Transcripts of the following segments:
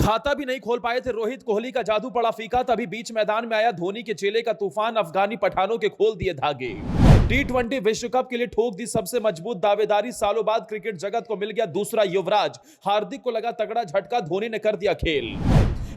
खाता भी नहीं खोल पाए थे रोहित कोहली का जादू पड़ा फीका, तभी बीच मैदान में आया धोनी के चेले का तूफान, अफगानी पठानों के खोल दिए धागे। टी20 विश्व कप के लिए ठोक दी सबसे मजबूत दावेदारी, सालों बाद क्रिकेट जगत को मिल गया दूसरा युवराज, हार्दिक को लगा तगड़ा झटका, धोनी ने कर दिया खेल।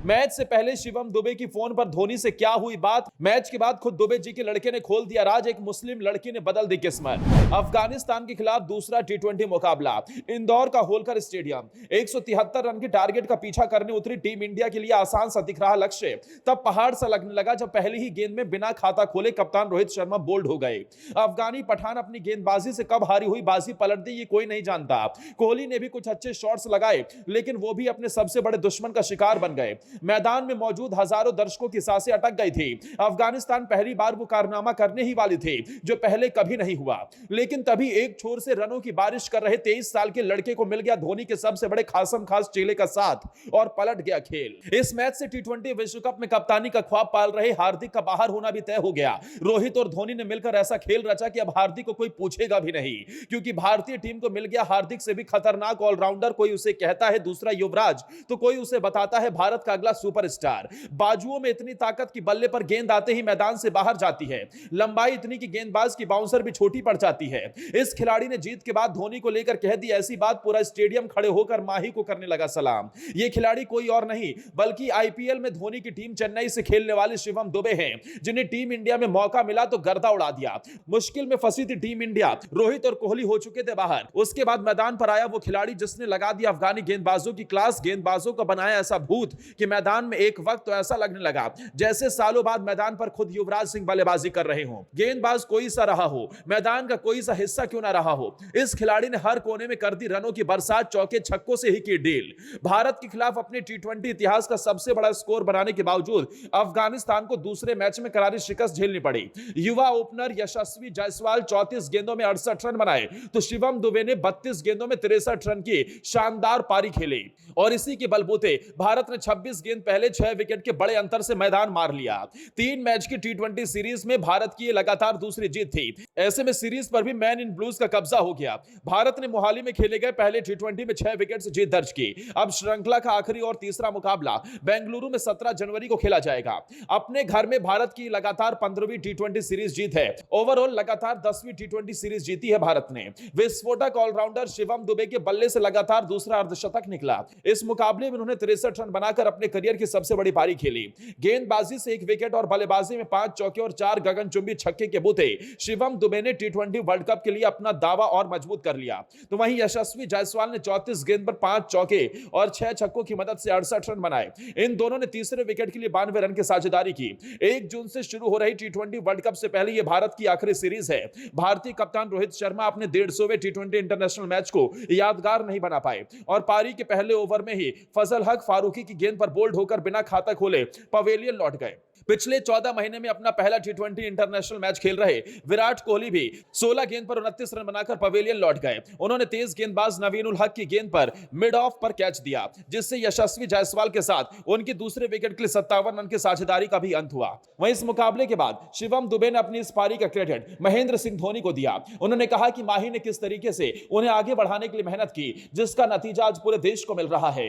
मैच से पहले शिवम दुबे की फोन पर धोनी से क्या हुई बात, मैच के बाद खुद दुबे जी के लड़के ने खोल दिया राज, एक मुस्लिम लड़की ने बदल दी किस्मत। अफगानिस्तान के खिलाफ दूसरा टी20 मुकाबला, इंदौर का होलकर स्टेडियम, 173 रन के टारगेट का पीछा करने उतरी टीम इंडिया के लिए आसान सा दिख रहा लक्ष्य, तब पहाड़ सा लगने लगा जब पहली ही गेंद में बिना खाता खोले कप्तान रोहित शर्मा बोल्ड हो गए। अफगानी पठान अपनी गेंदबाजी से कब हारी हुई बाजी पलट दी ये कोई नहीं जानता। कोहली ने भी कुछ अच्छे शॉट्स लगाए, लेकिन वो भी अपने सबसे बड़े दुश्मन का शिकार बन गए। मैदान में मौजूद हजारों दर्शकों की सांसें अटक गई थी। अफगानिस्तान पहली बार वो कारनामा करने ही वाली थी जो पहले कभी नहीं हुआ, लेकिन तभी एक छोर से रनों की बारिश कर रहे 23 साल के लड़के को मिल गया धोनी के सबसे बड़े खासम खास चेले का साथ और पलट गया खेल। इस मैच से टी20 विश्व कप में कप्तानी का ख्वाब पाल रहे हार्दिक का बाहर होना भी तय हो गया। रोहित और धोनी ने मिलकर ऐसा खेल रचा कि अब हार्दिक को कोई पूछेगा भी नहीं, क्योंकि भारतीय टीम को मिल गया हार्दिक से भी खतरनाक ऑलराउंडर। कोई उसे कहता है दूसरा युवराज, तो कोई उसे बताता है भारत का अगला सुपरस्टार। बाजुओं में इतनी ताकत की बल्ले पर गेंद आते ही मैदान से बाहर जाती है, लंबाई इतनी कि गेंदबाज की बाउंसर भी छोटी पड़ जाती है। इस खिलाड़ी ने जीत के बाद धोनी को लेकर कह दी ऐसी बात, पूरा स्टेडियम खड़े होकर माही को करने लगा सलाम। यह खिलाड़ी कोई और नहीं बल्कि आईपीएल में धोनी की टीम चेन्नई से खेलने वाले शिवम दुबे हैं, जिन्हें टीम इंडिया में मौका मिला तो गर्दा उड़ा दिया। मुश्किल में फंसी थी टीम इंडिया, रोहित और कोहली हो चुके थे बाहर, उसके बाद मैदान पर आया वो खिलाड़ी जिसने लगा दिया अफगानी गेंदबाजों की क्लास, गेंदबाजों को बनाया ऐसा भूत कि मैदान में एक वक्त तो ऐसा लगने लगा जैसे सालों बाद मैदान पर खुद युवराज सिंह बल्लेबाजी कर रहे हों। गेंदबाज कोई सा रहा हो, मैदान का कोई सा हिस्सा क्यों ना रहा हो, इस खिलाड़ी ने हर कोने में कर दी रनों की बरसात, चौके छक्कों से ही की डील। भारत के खिलाफ अपने टी20 इतिहास का सबसे बड़ा स्कोर बनाने के बावजूद अफगानिस्तान को दूसरे मैच में करारी शिकस्त झेलनी पड़ी। युवा ओपनर यशस्वी जायसवाल 34 गेंदों में 68 रन बनाए, तो शिवम दुबे ने 32 गेंदों में 63 रन की शानदार पारी खेली, और इसी के बलबूते भारत ने 26 गेंद पहले 6 विकेट के बड़े अंतर से मैदान मार लिया। 3 मैच की टी20 सीरीज में भारत की लगातार दूसरी जीत थी। ऐसे में सीरीज पर भी मैन इन ब्लूज का कब्जा हो गया। भारत ने मोहाली में खेले गए पहले टी20 में 6 विकेट से जीत दर्ज की। अब श्रृंखला का आखिरी और तीसरा मुकाबला बेंगलुरु में 17 जनवरी को खेला जाएगा। अपने घर में भारत की लगातार 15वीं टी20 सीरीज जीत है। ओवरऑल लगातार 10वीं टी20 सीरीज जीती है भारत ने। विस्फोटक ऑलराउंडर शिवम दुबे के बल्ले से लगातार दूसरा अर्धशतक निकला। इस मुकाबले में उन्होंने 63 रन बनाकर अपने करियर की सबसे बड़ी पारी खेली। गेंदबाजी से 1 विकेट और बल्लेबाजी में 5 चौके और 4 गगनचुंबी छक्के के बूते शिवम दुबे ने टी20 वर्ल्ड कप के लिए अपना दावा और मजबूत कर लिया। तो वहीं यशस्वी जायसवाल ने 34 गेंद पर 5 चौके और 6 छक्कों की मदद से 68 रन बनाए। इन दोनों ने तीसरे विकेट के लिए 92 रन की साझेदारी की। 1 जून से शुरू हो रही टी20 वर्ल्ड कप से पहले यह भारत की आखिरी सीरीज है। भारतीय कप्तान रोहित शर्मा अपने 150वें टी20 इंटरनेशनल मैच को यादगार नहीं बना पाए और पारी के पहले ओवर में ही फजल हक फारूकी की गेंद पर बोल्ड होकर बिना खाता खोले पवेलियन लौट गए। पिछले 14 महीने में अपना पहला टी20 इंटरनेशनल मैच खेल रहे विराट कोहली भी 16 गेंद पर 29 रन बनाकर पवेलियन लौट गए। उन्होंने तेज गेंदबाज नवीन उल हक की गेंद पर मिड ऑफ पर कैच दिया, जिससे यशस्वी जायसवाल के साथ उनकी दूसरे विकेट के लिए 57 रन की साझेदारी का भी अंत हुआ। वहीं इस मुकाबले के बाद शिवम दुबे ने अपनी इस पारी का क्रेडिट महेंद्र सिंह धोनी को दिया। उन्होंने कहा कि माही ने किस तरीके से उन्हें आगे बढ़ाने के लिए मेहनत की, जिसका नतीजा आज पूरे देश को मिल रहा है।